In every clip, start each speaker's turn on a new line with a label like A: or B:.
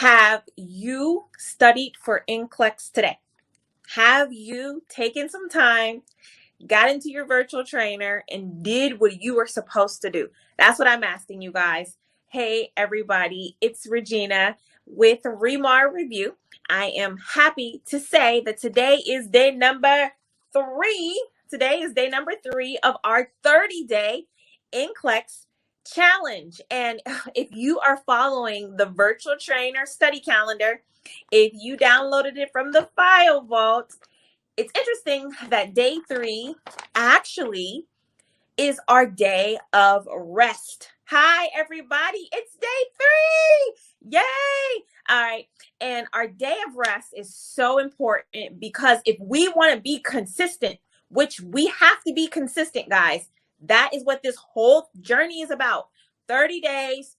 A: Have you studied for NCLEX today? Have you taken some time, got into your virtual trainer, and did what you were supposed to do? That's what I'm asking you guys. Hey, everybody, it's Regina with Remar Review. I am happy to say that today is day number 3. Today is day number 3 of our 30-day NCLEX challenge. And if you are following the virtual trainer study calendar, if you downloaded it from the file vault, it's interesting that day 3 actually is our day of rest. Hi, everybody. It's day 3. Yay. All right. And our day of rest is so important because if we want to be consistent, which we have to be consistent, guys, that is what this whole journey is about. 30 days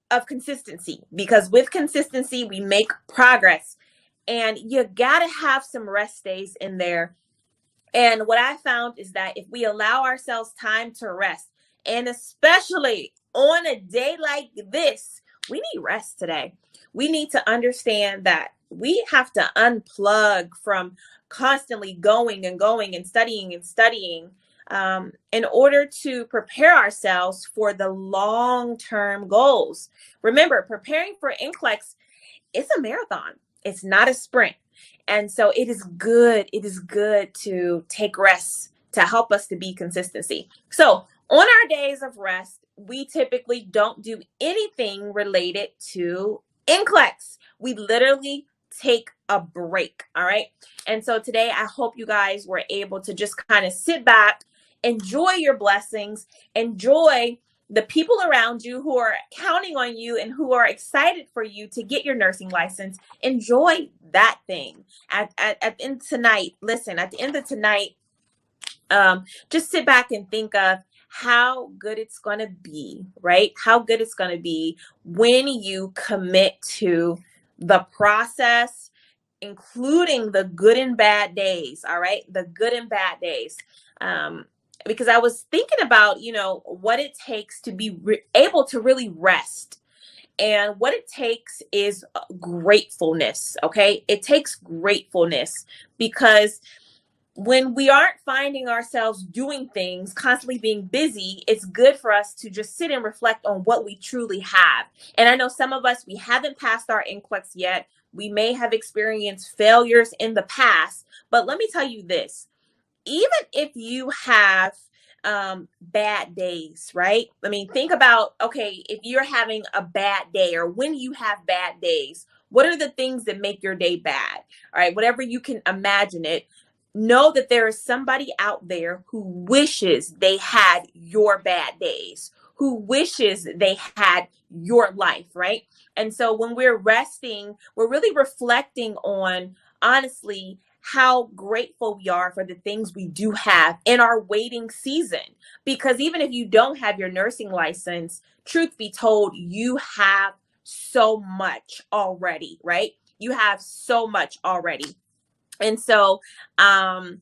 A: of consistency, because with consistency, we make progress. And you got to have some rest days in there. And what I found is that if we allow ourselves time to rest, and especially on a day like this, we need rest today. We need to understand that we have to unplug from constantly going and studying in order to prepare ourselves for the long-term goals. Remember, preparing for NCLEX, it's a marathon. It's not a sprint. And so it is good to take rests to help us to be consistency. So on our days of rest, we typically don't do anything related to NCLEX. We literally take a break, all right? And so today, I hope you guys were able to just kind of sit back, enjoy your blessings, enjoy the people around you who are counting on you and who are excited for you to get your nursing license. Enjoy that thing. At the end of tonight, listen, at the end of tonight, just sit back and think of how good it's going to be, right? How good it's going to be when you commit to the process, including the good and bad days, all right? The good and bad days. Because I was thinking about, what it takes to be able to really rest. And what it takes is gratefulness, okay? It takes gratefulness because when we aren't finding ourselves doing things, constantly being busy, it's good for us to just sit and reflect on what we truly have. And I know some of us, we haven't passed our NCLEX yet. We may have experienced failures in the past, but let me tell you this. Even if you have bad days, right? I mean, think about, okay, if you're having a bad day or when you have bad days, what are the things that make your day bad? All right, whatever you can imagine it, know that there is somebody out there who wishes they had your bad days, who wishes they had your life, right? And so when we're resting, we're really reflecting on, honestly, how grateful we are for the things we do have in our waiting season. Because even if you don't have your nursing license, truth be told, you have so much already, right? You have so much already. And so I'm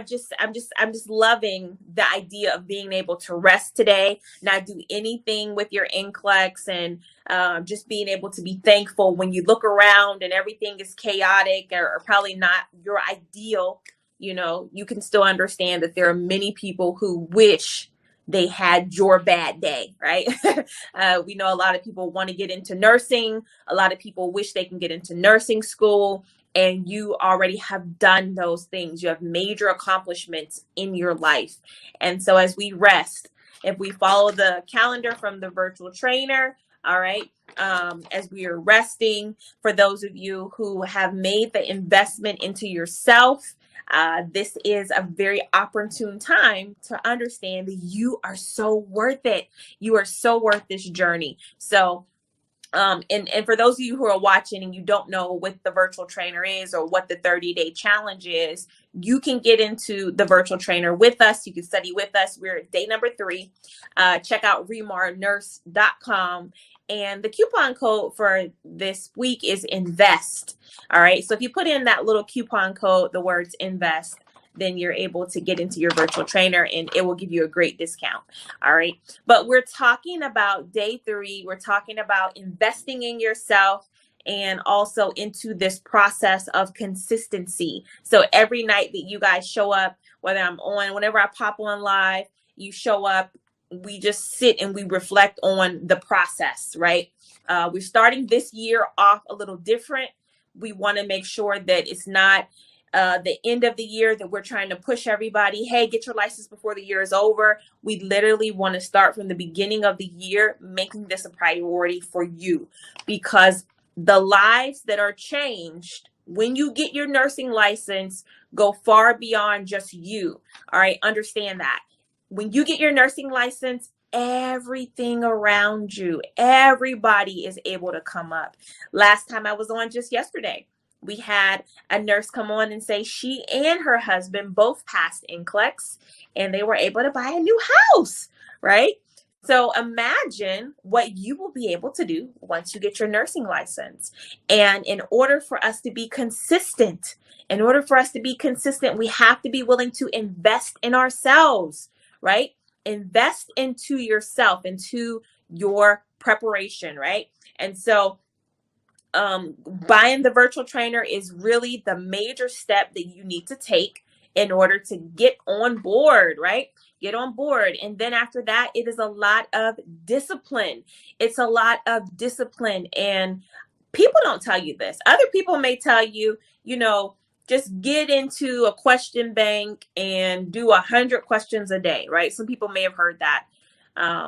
A: just loving the idea of being able to rest today, not do anything with your NCLEX, and just being able to be thankful when you look around and everything is chaotic or probably not your ideal. You can still understand that there are many people who wish they had your bad day, right? We know a lot of people want to get into nursing. A lot of people wish they can get into nursing school. And you already have done those things. You have major accomplishments in your life. And so as we rest, if we follow the calendar from the virtual trainer, all right, as we are resting, for those of you who have made the investment into yourself, this is a very opportune time to understand that you are so worth it. You are so worth this journey. So and for those of you who are watching and you don't know what the virtual trainer is or what the 30-day challenge is, you can get into the virtual trainer with us. You can study with us. We're at day number 3. Check out remarnurse.com. And the coupon code for this week is INVEST. All right. So if you put in that little coupon code, the words INVEST, then you're able to get into your virtual trainer and it will give you a great discount. All right. But we're talking about day 3. We're talking about investing in yourself and also into this process of consistency. So every night that you guys show up, whenever I pop on live, you show up, we just sit and we reflect on the process, right? We're starting this year off a little different. We want to make sure that it's not the end of the year that we're trying to push everybody, hey, get your license before the year is over. We literally want to start from the beginning of the year, making this a priority for you, because the lives that are changed when you get your nursing license go far beyond just you. All right, understand that. When you get your nursing license, everything around you, everybody is able to come up. Last time I was on just yesterday, we had a nurse come on and say she and her husband both passed NCLEX and they were able to buy a new house, right? So imagine what you will be able to do once you get your nursing license. And in order for us to be consistent, we have to be willing to invest in ourselves, right? Invest into yourself, into your preparation, right? And so buying the virtual trainer is really the major step that you need to take in order to get on board, right? Get on board. And then after that, it is a lot of discipline. It's a lot of discipline. And people don't tell you this. Other people may tell you, just get into a question bank and do 100 questions a day, right? Some people may have heard that.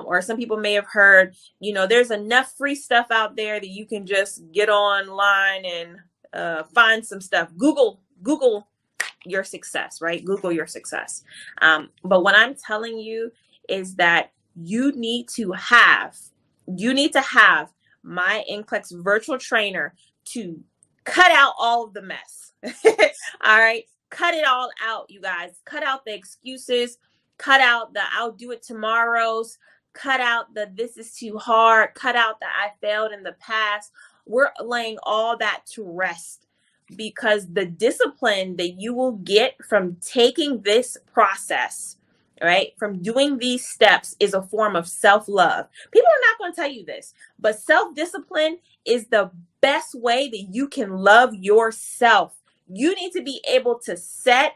A: Or some people may have heard, there's enough free stuff out there that you can just get online and find some stuff. Google your success, right? Google your success. But what I'm telling you is that you need to have my NCLEX virtual trainer to cut out all of the mess. All right. Cut it all out, you guys. Cut out the excuses. Cut out the I'll do it tomorrows. Cut out the this is too hard. Cut out the I failed in the past. We're laying all that to rest, because the discipline that you will get from taking this process, right, from doing these steps, is a form of self-love. People are not going to tell you this, but self-discipline is the best way that you can love yourself. You need to be able to set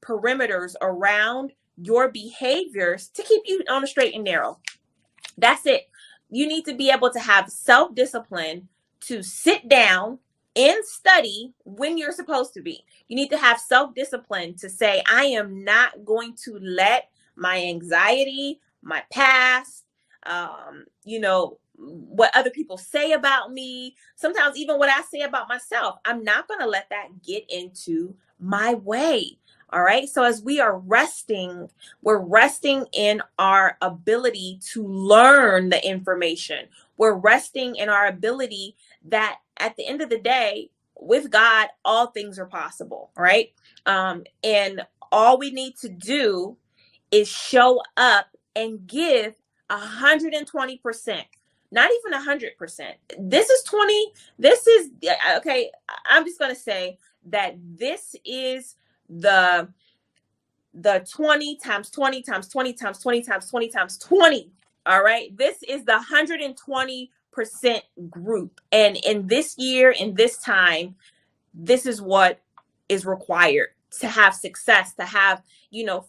A: perimeters around your behaviors to keep you on the straight and narrow. That's it. You need to be able to have self-discipline to sit down and study when you're supposed to be. You need to have self-discipline to say, I am not going to let my anxiety, my past, what other people say about me, sometimes even what I say about myself, I'm not going to let that get into my way. All right. So as we are resting, we're resting in our ability to learn the information. We're resting in our ability that at the end of the day, with God, all things are possible. Right. And all we need to do is show up and give 120%. Not even 100%. This is okay. I'm just going to say that this is the 20 times 20 times 20 times 20 times 20 times 20. All right. This is the 120% group. And in this year, in this time, this is what is required to have success, to have,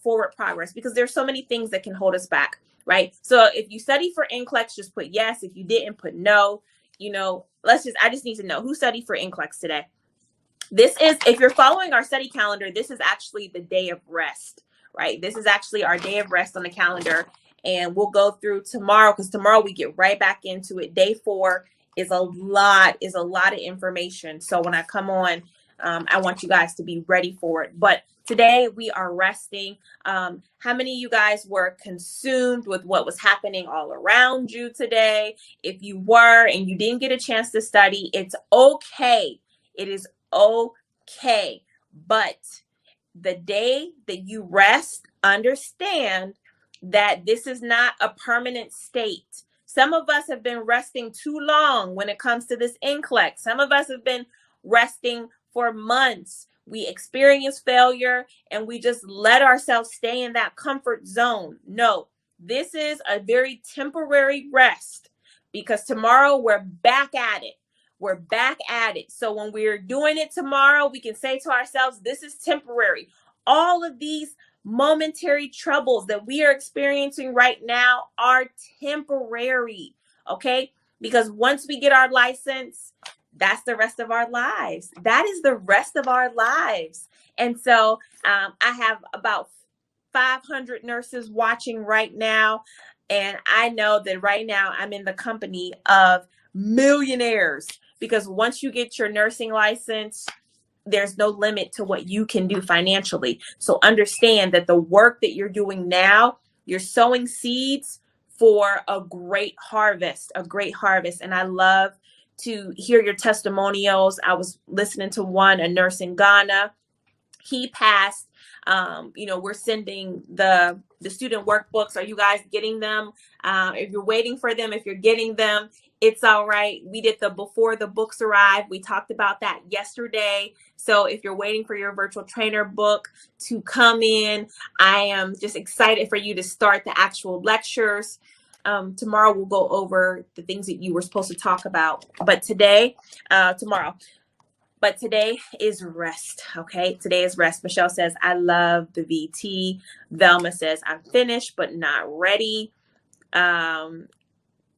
A: forward progress, because there's so many things that can hold us back. Right. So if you study for NCLEX, just put yes. If you didn't, put no. I just need to know who studied for NCLEX today. If you're following our study calendar, this is actually the day of rest, right? This is actually our day of rest on the calendar. And we'll go through tomorrow, because tomorrow we get right back into it. Day 4 is a lot of information. So when I come on, I want you guys to be ready for it. But today we are resting. How many of you guys were consumed with what was happening all around you today? If you were and you didn't get a chance to study, it's okay. It is okay. But the day that you rest, understand that this is not a permanent state. Some of us have been resting too long when it comes to this NCLEX. Some of us have been resting for months. we experience failure and we just let ourselves stay in that comfort zone. No, this is a very temporary rest because tomorrow we're back at it. We're back at it. So when we're doing it tomorrow, we can say to ourselves, this is temporary. All of these momentary troubles that we are experiencing right now are temporary, okay? Because once we get our license, that's the rest of our lives. That is the rest of our lives. And so I have about 500 nurses watching right now. And I know that right now I'm in the company of millionaires because once you get your nursing license, there's no limit to what you can do financially. So understand that the work that you're doing now, you're sowing seeds for a great harvest, a great harvest. And I love to hear your testimonials. I was listening to one, a nurse in Ghana. He passed. We're sending the student workbooks. Are you guys getting them? If you're waiting for them, if you're getting them, it's all right. We did the before the books arrive. We talked about that yesterday. So if you're waiting for your virtual trainer book to come in, I am just excited for you to start the actual lectures. Tomorrow we'll go over the things that you were supposed to talk about. But today is rest, okay? Today is rest. Michelle says, I love the VT. Velma says, I'm finished but not ready.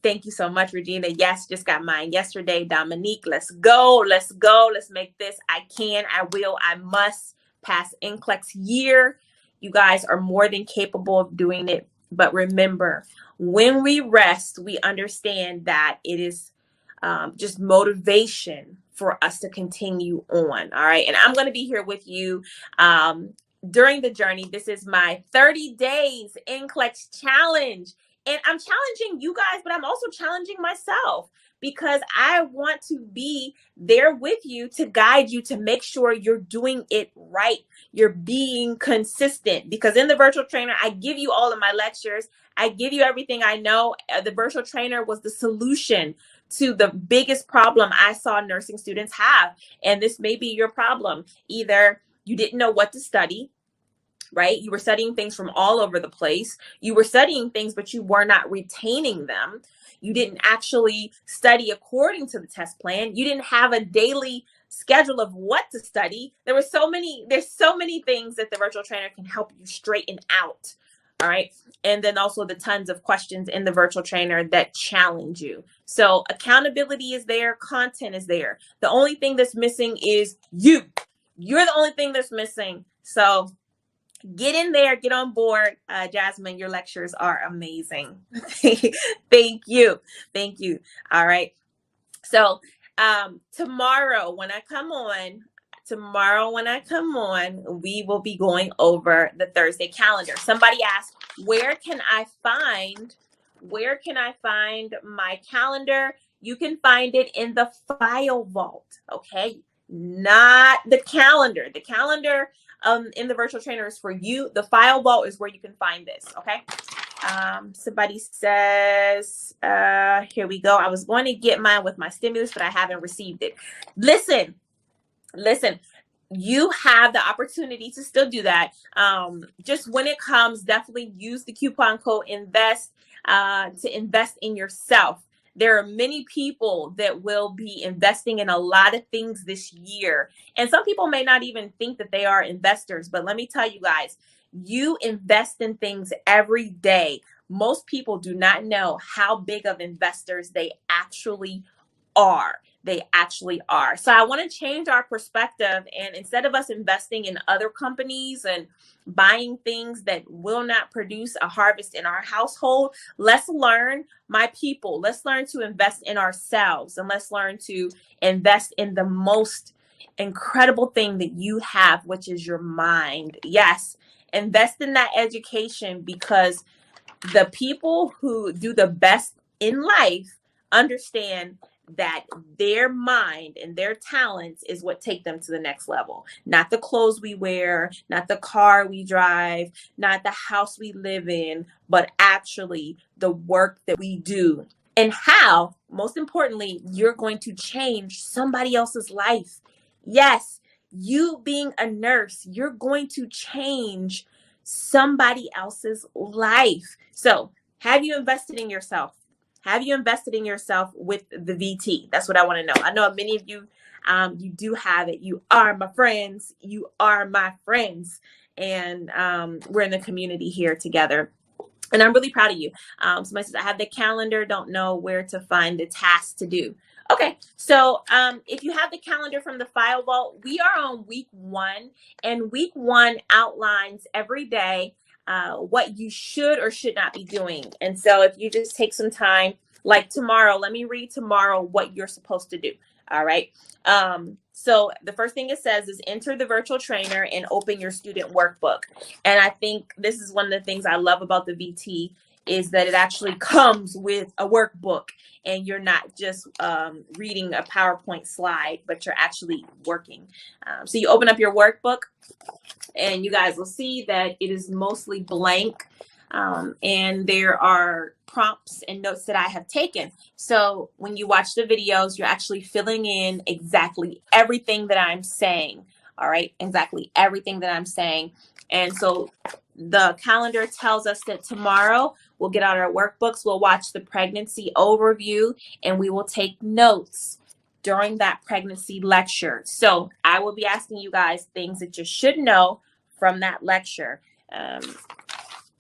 A: Thank you so much, Regina. Yes, just got mine yesterday. Dominique, let's go. Let's go. Let's make this. I can, I will, I must pass NCLEX year. You guys are more than capable of doing it. But remember, when we rest, we understand that it is just motivation for us to continue on. All right. And I'm going to be here with you during the journey. This is my 30 days NCLEX challenge. And I'm challenging you guys, but I'm also challenging myself because I want to be there with you to guide you to make sure you're doing it right. You're being consistent because in the virtual trainer, I give you all of my lectures. I give you everything I know. The virtual trainer was the solution to the biggest problem I saw nursing students have. And this may be your problem. Either you didn't know what to study, right? You were studying things from all over the place. You were studying things, but you were not retaining them. You didn't actually study according to the test plan. You didn't have a daily schedule of what to study. There's so many things that the virtual trainer can help you straighten out. All right. And then also the tons of questions in the virtual trainer that challenge you. So accountability is there. Content is there. The only thing that's missing is you. You're the only thing that's missing. So get in there, get on board. Jasmine, your lectures are amazing. Thank you. Thank you. All right. So tomorrow when I come on, we will be going over the Thursday calendar. Somebody asked, where can I find my calendar? You can find it in the file vault, okay? Not the calendar. The calendar in the virtual trainer is for you. The file vault is where you can find this, okay? Somebody says, here we go. I was going to get mine with my stimulus, but I haven't received it. Listen, you have the opportunity to still do that. Just when it comes, definitely use the coupon code INVEST to invest in yourself. There are many people that will be investing in a lot of things this year. And some people may not even think that they are investors. But let me tell you guys, you invest in things every day. Most people do not know how big of investors they actually are. So I want to change our perspective. And instead of us investing in other companies and buying things that will not produce a harvest in our household, let's learn, my people, let's learn to invest in ourselves, and let's learn to invest in the most incredible thing that you have, which is your mind. Yes, invest in that education, because the people who do the best in life understand that their mind and their talents is what take them to the next level. Not the clothes we wear, not the car we drive, not the house we live in, but actually the work that we do, and how, most importantly, you're going to change somebody else's life. Yes, You being a nurse, you're going to change somebody else's life. So have you invested in yourself? Have you invested in yourself with the VT? That's what I want to know. I know many of you, you do have it. You are my friends. You are my friends. And we're in the community here together. And I'm really proud of you. Somebody says, I have the calendar, don't know where to find the task to do. Okay, so if you have the calendar from the File Vault, we are on week 1, and week 1 outlines every day what you should or should not be doing. And so if you just take some time, like tomorrow, let me read tomorrow what you're supposed to do. All right. So the first thing it says is enter the virtual trainer and open your student workbook. And I think this is one of the things I love about the VT is that it actually comes with a workbook, and you're not just reading a PowerPoint slide, but you're actually working. So you open up your workbook, and you guys will see that it is mostly blank. And there are prompts and notes that I have taken. So when you watch the videos, you're actually filling in exactly everything that I'm saying. All right, exactly everything that I'm saying. And so the calendar tells us that tomorrow we'll get out our workbooks, we'll watch the pregnancy overview, and we will take notes during that pregnancy lecture. So I will be asking you guys things that you should know from that lecture.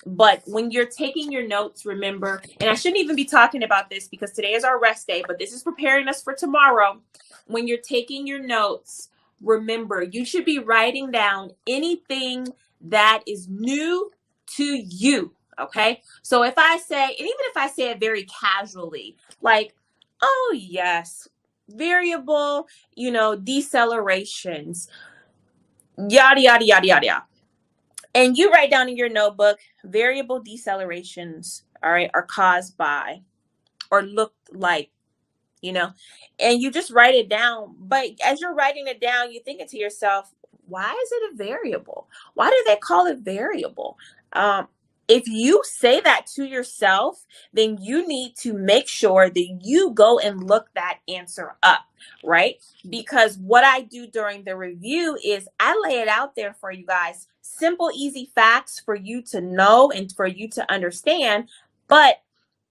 A: But when you're taking your notes, remember, and I shouldn't even be talking about this because today is our rest day, but this is preparing us for tomorrow. When you're taking your notes, remember, you should be writing down anything that is new to you, okay? So if I say, and even if I say it very casually, like, oh yes, variable, decelerations, yada, yada, yada, yada, yada. And you write down in your notebook, variable decelerations, all right, are caused by or look like, and you just write it down. But as you're writing it down, you're thinking to yourself, why is it a variable? Why do they call it variable? If you say that to yourself, then you need to make sure that you go and look that answer up, right? Because what I do during the review is I lay it out there for you guys. Simple, easy facts for you to know and for you to understand. But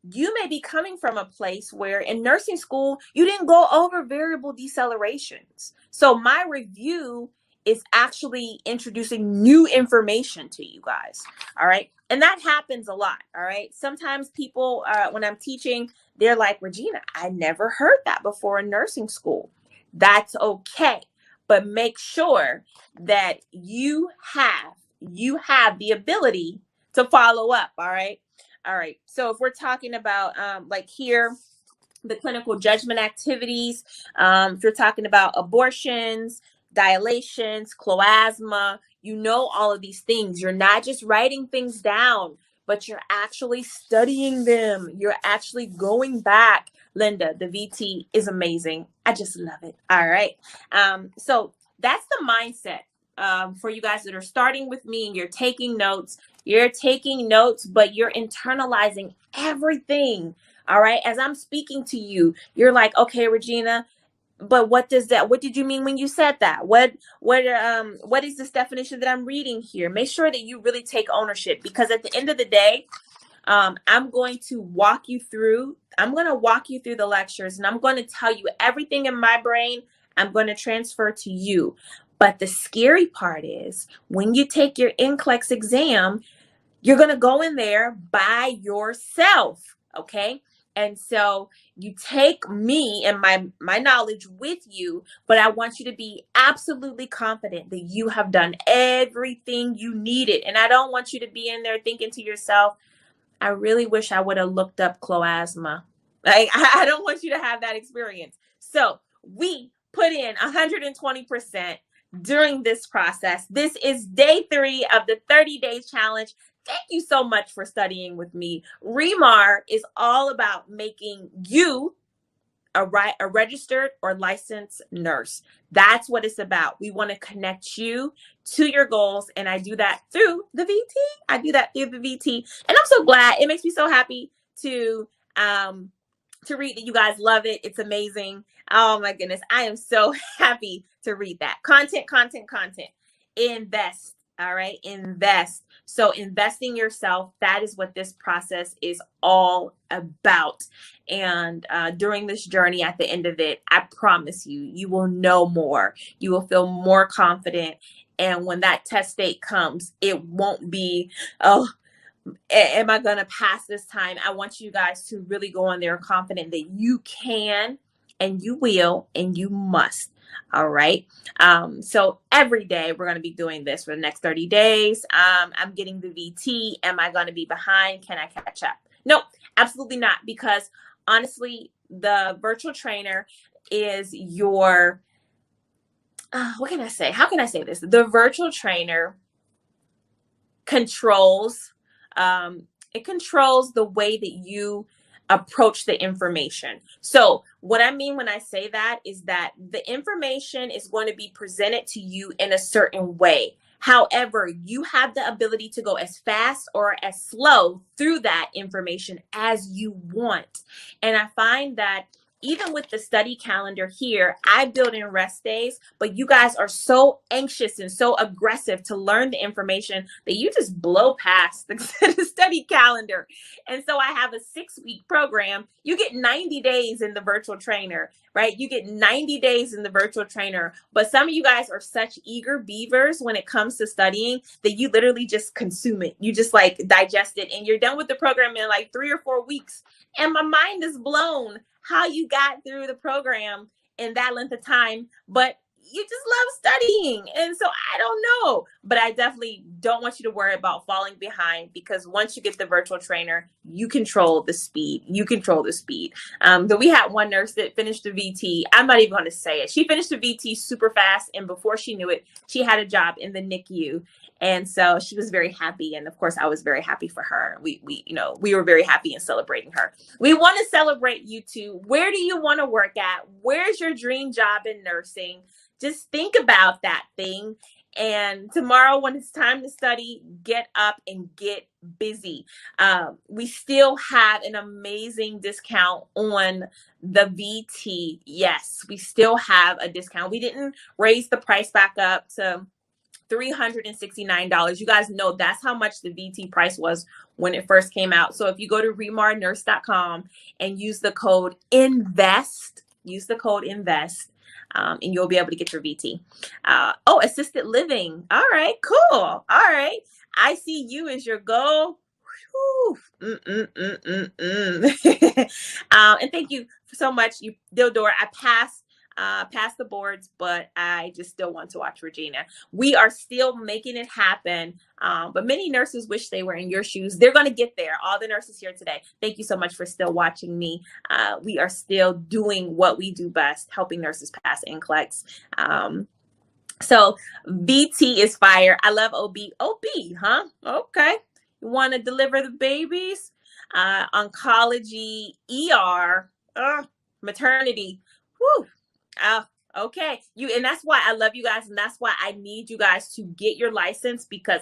A: you may be coming from a place where in nursing school, you didn't go over variable decelerations. So my review is actually introducing new information to you guys. All right. And that happens a lot. All right. Sometimes people, when I'm teaching, they're like, Regina, I never heard that before in nursing school. That's okay. But make sure that you have the ability to follow up. All right. All right. So if we're talking about like here, the clinical judgment activities, if you're talking about abortions, dilations, cloasma, all of these things. You're not just writing things down, but you're actually studying them. You're actually going back. Linda, the VT is amazing. I just love it. All right. So that's the mindset for you guys that are starting with me and you're taking notes. You're taking notes, but you're internalizing everything. All right. As I'm speaking to you, you're like, okay, Regina, but what did you mean when you said that? What is this definition that I'm reading here? Make sure that you really take ownership, because at the end of the day, I'm going to walk you through the lectures, and I'm going to tell you everything in my brain. I'm going to transfer to you. But the scary part is when you take your NCLEX exam, you're going to go in there by yourself. Okay. And so you take me and my knowledge with you, but I want you to be absolutely confident that you have done everything you needed. And I don't want you to be in there thinking to yourself, I really wish I would have looked up cloasma. I don't want you to have that experience. So we put in 120% during this process. This is day 3 of the 30-day challenge. Thank you so much for studying with me. REMAR is all about making you a registered or licensed nurse. That's what it's about. We want to connect you to your goals, and I do that through the VT. And I'm so glad. It makes me so happy to read that you guys love it. It's amazing. Oh my goodness. I am so happy to read that. Content, content, content. Invest. All right. Invest. So investing yourself, that is what this process is all about. And during this journey, at the end of it, I promise you, you will know more. You will feel more confident. And when that test date comes, it won't be, oh, am I going to pass this time? I want you guys to really go on there confident that you can and you will and you must. All right. So every day we're going to be doing this for the next 30 days. I'm getting the VT. Am I going to be behind? Can I catch up? Nope, absolutely not. Because honestly, the virtual trainer is your, what can I say? How can I say this? The virtual trainer controls it controls the way that you approach the information. So what I mean when I say that is that the information is going to be presented to you in a certain way. However, you have the ability to go as fast or as slow through that information as you want. And I find that even with the study calendar here, I build in rest days, but you guys are so anxious and so aggressive to learn the information that you just blow past the study calendar. And so I have a 6-week program. You get 90 days in the virtual trainer, right? You get 90 days in the virtual trainer, but some of you guys are such eager beavers when it comes to studying that you literally just consume it. You just like digest it and you're done with the program in like 3 or 4 weeks. And my mind is blown how you got through the program in that length of time, but you just love studying. And so I don't know, but I definitely don't want you to worry about falling behind, because once you get the virtual trainer, you control the speed. You control the speed. But we had one nurse that finished the VT. I'm not even going to say it. She finished the VT super fast. And before she knew it, she had a job in the NICU. And so she was very happy. And of course, I was very happy for her. We were very happy in celebrating her. We want to celebrate you too. Where do you want to work at? Where's your dream job in nursing? Just think about that thing. And tomorrow, when it's time to study, get up and get busy. We still have an amazing discount on the VT. Yes, we still have a discount. We didn't raise the price back up to $369. You guys know that's how much the VT price was when it first came out. So if you go to remarnurse.com and use the code INVEST, and you'll be able to get your VT. Assisted living. All right, cool. All right. I see you as your goal. And thank you so much, Dildor. I passed the boards, but I just still want to watch Regina. We are still making it happen. But many nurses wish they were in your shoes. They're going to get there. All the nurses here today, thank you so much for still watching me. We are still doing what we do best, helping nurses pass NCLEX. So VT is fire. I love OB. OB, huh? Okay. You want to deliver the babies? Oncology, ER, maternity. Whew. Okay. And that's why I love you guys. And that's why I need you guys to get your license, because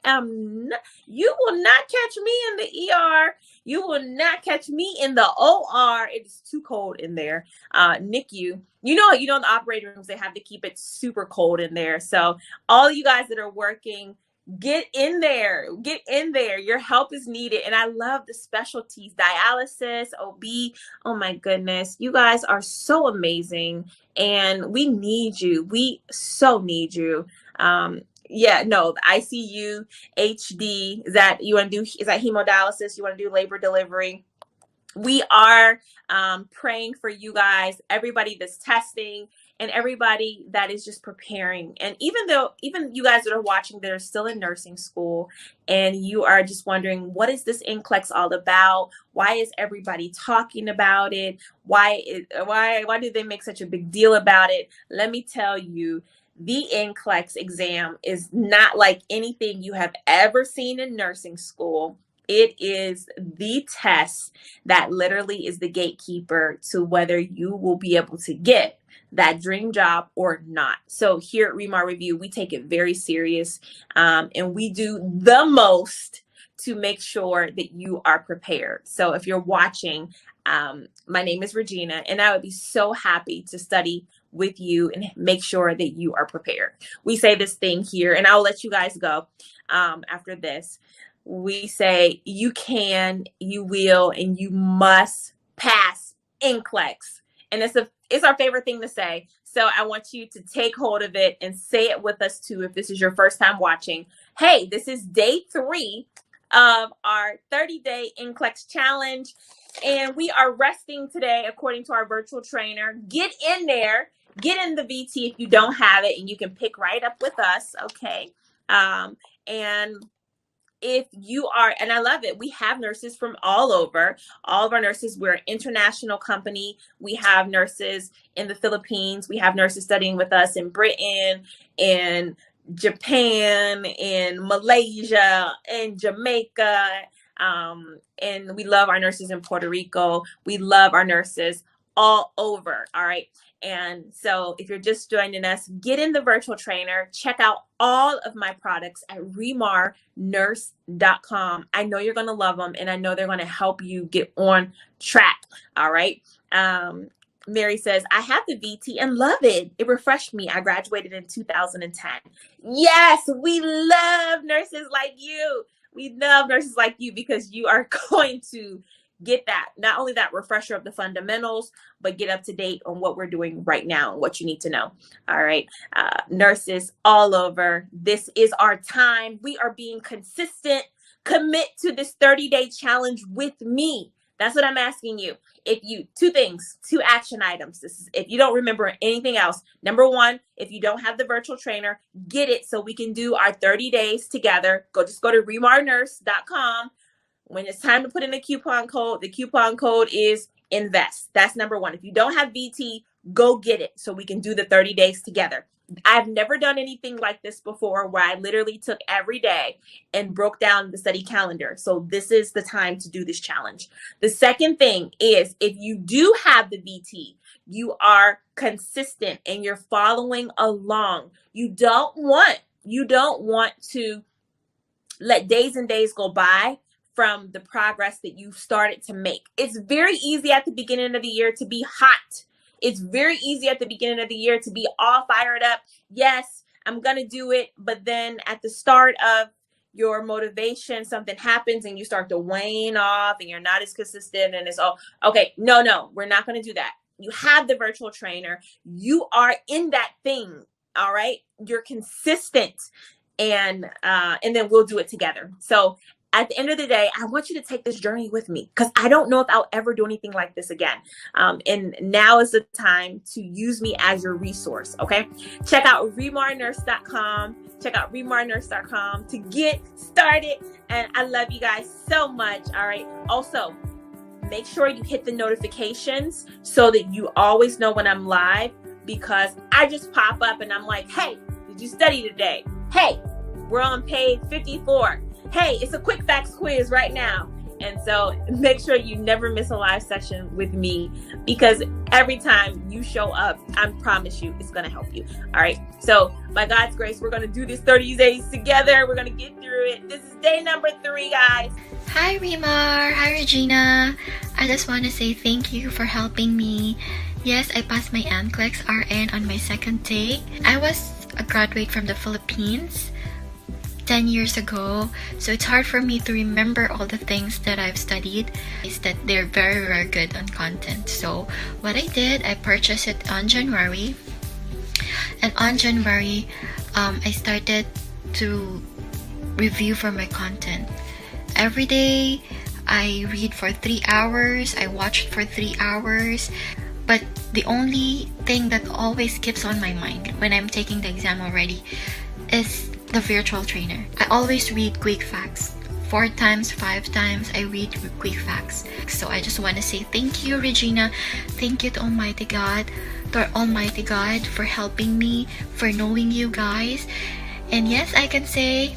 A: you will not catch me in the ER. You will not catch me in the OR. It is too cold in there. NICU, in the operating rooms, they have to keep it super cold in there. So all you guys that are working, get in there. Your help is needed. And I love the specialties, dialysis, OB. Oh my goodness. You guys are so amazing. And we need you. We so need you. The ICU, HD, is that hemodialysis? You want to do labor delivery? We are praying for you guys, everybody that's testing, and everybody that is just preparing. And even you guys that are watching that are still in nursing school and you are just wondering, what is this NCLEX all about? Why is everybody talking about it? Why do they make such a big deal about it? Let me tell you, the NCLEX exam is not like anything you have ever seen in nursing school. It is the test that literally is the gatekeeper to whether you will be able to get that dream job or not. So here at Remar Review, we take it very serious, and we do the most to make sure that you are prepared. So if you're watching, my name is Regina, and I would be so happy to study with you and make sure that you are prepared. We say this thing here, and I'll let you guys go after this. We say you can, you will, and you must pass NCLEX. And it's our favorite thing to say. So I want you to take hold of it and say it with us too if this is your first time watching. Hey, this is day 3 of our 30-day NCLEX challenge. And we are resting today according to our virtual trainer. Get in there. Get in the VT if you don't have it, and you can pick right up with us, okay? And if you are, and I love it, we have nurses from all over. All of our nurses, we're an international company. We have nurses in the Philippines. We have nurses studying with us in Britain, in Japan, in Malaysia, in Jamaica. And we love our nurses in Puerto Rico. We love our nurses all over. All right. And so if you're just joining us, get in the virtual trainer, check out all of my products at remarnurse.com. I know you're going to love them, and I know they're going to help you get on track. All right. Mary says, I have the VT and love it. It refreshed me. I graduated in 2010. Yes, we love nurses like you. We love nurses like you because you are going to get that, not only that refresher of the fundamentals, but get up to date on what we're doing right now and what you need to know. All right. Nurses all over. This is our time. We are being consistent. Commit to this 30-day challenge with me. That's what I'm asking you. If you, 2 things, 2 action items. This is, if you don't remember anything else, number 1, if you don't have the virtual trainer, get it so we can do our 30 days together. Just go to remarnurse.com. When it's time to put in the coupon code is INVEST. That's number 1. If you don't have VT, go get it so we can do the 30 days together. I've never done anything like this before where I literally took every day and broke down the study calendar. So this is the time to do this challenge. The second thing is if you do have the VT, you are consistent and you're following along. You don't want to let days and days go by from the progress that you've started to make. It's very easy at the beginning of the year to be hot. It's very easy at the beginning of the year to be all fired up. Yes, I'm going to do it. But then at the start of your motivation, something happens and you start to wane off and you're not as consistent and it's all, okay, no, we're not going to do that. You have the virtual trainer. You are in that thing. All right. You're consistent and then we'll do it together. So at the end of the day, I want you to take this journey with me because I don't know if I'll ever do anything like this again. And now is the time to use me as your resource, okay? Check out remarnurse.com. Check out remarnurse.com to get started. And I love you guys so much, all right? Also, make sure you hit the notifications so that you always know when I'm live because I just pop up and I'm like, hey, did you study today? Hey, we're on page 54. Hey, it's a quick facts quiz right now. And so make sure you never miss a live session with me because every time you show up, I promise you it's going to help you. All right. So by God's grace, we're going to do this 30 days together. We're going to get through it. This is day number 3, guys.
B: Hi, Remar. Hi, Regina. I just want to say thank you for helping me. Yes, I passed my NCLEX RN on my second take. I was a graduate from the Philippines 10 years ago, so it's hard for me to remember all the things that I've studied. Is that they're very, very good on content. So what I did, I purchased it on January, and on January I started to review for my content. Every day I read for 3 hours, I watched for 3 hours, but the only thing that always keeps on my mind when I'm taking the exam already is the virtual trainer. I always read quick facts. 4 times, 5 times, I read quick facts. So I just want to say thank you, Regina. Thank you to Almighty God, for helping me, for knowing you guys. And yes, I can say,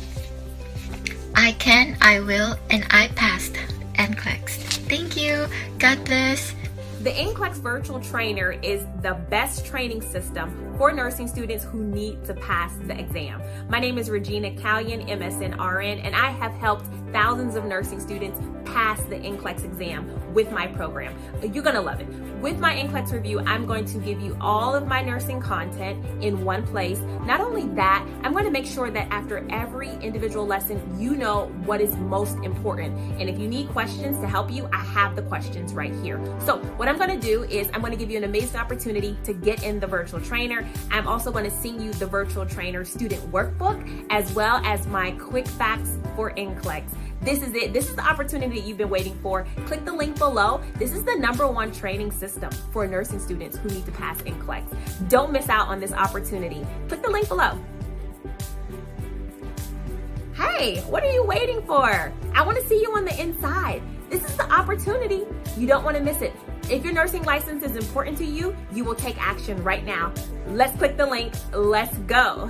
B: I can, I will, and I passed NCLEX. Thank you. God bless.
A: The NCLEX Virtual Trainer is the best training system for nursing students who need to pass the exam. My name is Regina Callion, MSN RN, and I have helped thousands of nursing students pass the NCLEX exam with my program. You're gonna love it. With my NCLEX review, I'm going to give you all of my nursing content in one place. Not only that, I'm going to make sure that after every individual lesson, you know what is most important. And if you need questions to help you, I have the questions right here. So what I'm gonna do is I'm gonna give you an amazing opportunity to get in the virtual trainer. I'm also gonna send you the virtual trainer student workbook, as well as my quick facts for NCLEX. This is it. This is the opportunity that you've been waiting for. Click the link below. This is the #1 training system for nursing students who need to pass NCLEX. Don't miss out on this opportunity. Click the link below. Hey, what are you waiting for? I want to see you on the inside. This is the opportunity. You don't want to miss it. If your nursing license is important to you, you will take action right now. Let's click the link. Let's go.